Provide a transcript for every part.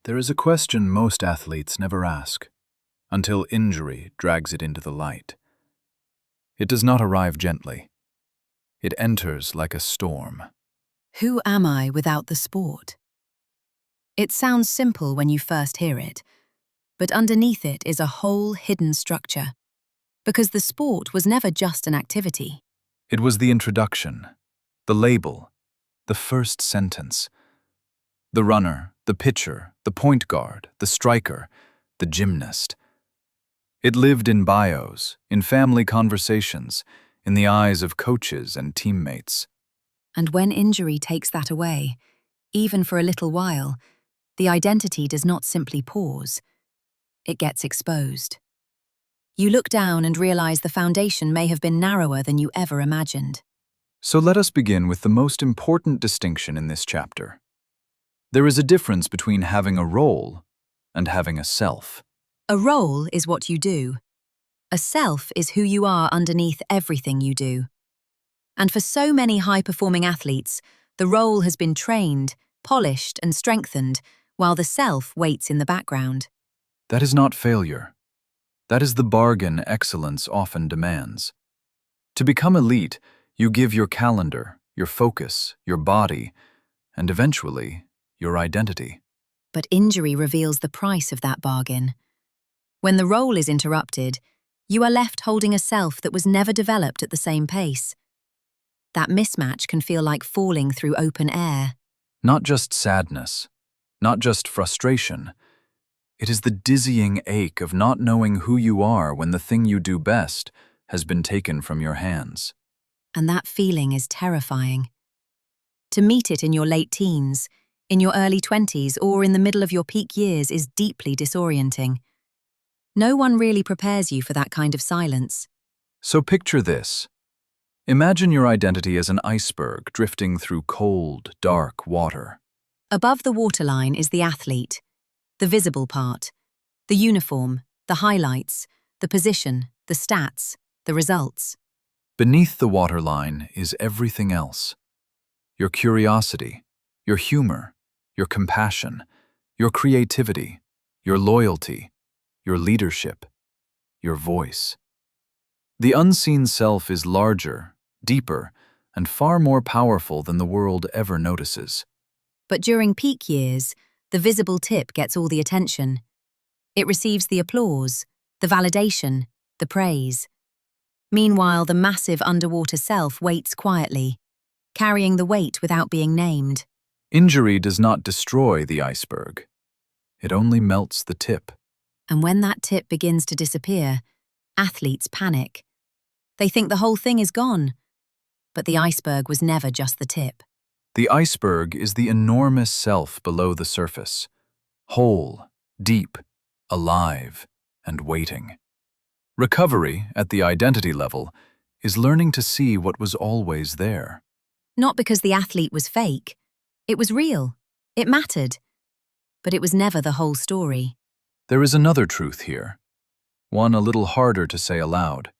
There is a question most athletes never ask, until injury drags it into the light. It does not arrive gently. It enters like a storm. Who am I without the sport? It sounds simple when you first hear it, but underneath it is a whole hidden structure. Because the sport was never just an activity. It was the introduction, the label, the first sentence. The runner, the pitcher, the point guard, the striker, the gymnast. It lived in bios, in family conversations, in the eyes of coaches and teammates. And when injury takes that away, even for a little while, the identity does not simply pause. It gets exposed. You look down and realize the foundation may have been narrower than you ever imagined. So let us begin with the most important distinction in this chapter. There is a difference between having a role and having a self. A role is what you do. A self is who you are underneath everything you do. And for so many high-performing athletes, the role has been trained, polished, and strengthened, while the self waits in the background. That is not failure. That is the bargain excellence often demands. To become elite, you give your calendar, your focus, your body, and eventually, your identity. But injury reveals the price of that bargain. When the role is interrupted, you are left holding a self that was never developed at the same pace. That mismatch can feel like falling through open air. Not just sadness, not just frustration. It is the dizzying ache of not knowing who you are when the thing you do best has been taken from your hands. And that feeling is terrifying. To meet it in your late teens, in your early 20s, or in the middle of your peak years is deeply disorienting. No one really prepares you for that kind of silence. So picture this. Imagine your identity as an iceberg drifting through cold, dark water. Above the waterline is the athlete, the visible part, the uniform, the highlights, the position, the stats, the results. Beneath the waterline is everything else. Your curiosity, your humor, your compassion, your creativity, your loyalty, your leadership, your voice. The unseen self is larger, deeper, and far more powerful than the world ever notices. But during peak years, the visible tip gets all the attention. It receives the applause, the validation, the praise. Meanwhile, the massive underwater self waits quietly, carrying the weight without being named. Injury does not destroy the iceberg. It only melts the tip. And when that tip begins to disappear, athletes panic. They think the whole thing is gone. But the iceberg was never just the tip. The iceberg is the enormous self below the surface, whole, deep, alive, and waiting. Recovery, at the identity level, is learning to see what was always there. Not because the athlete was fake. It was real. It mattered. But it was never the whole story. There is another truth here, one a little harder to say aloud.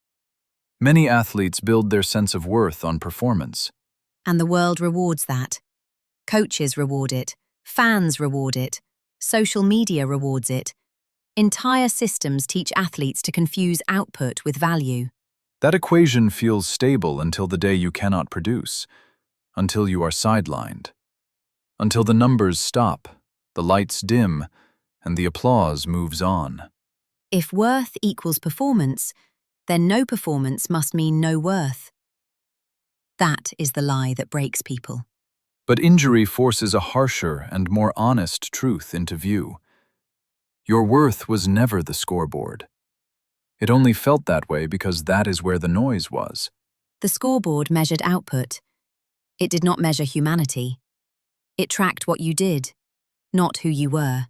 Many athletes build their sense of worth on performance. And the world rewards that. Coaches reward it. Fans reward it. Social media rewards it. Entire systems teach athletes to confuse output with value. That equation feels stable until the day you cannot produce, until you are sidelined, until the numbers stop, the lights dim, and the applause moves on. If worth equals performance, then no performance must mean no worth. That is the lie that breaks people. But injury forces a harsher and more honest truth into view. Your worth was never the scoreboard. It only felt that way because that is where the noise was. The scoreboard measured output. It did not measure humanity. It tracked what you did, not who you were.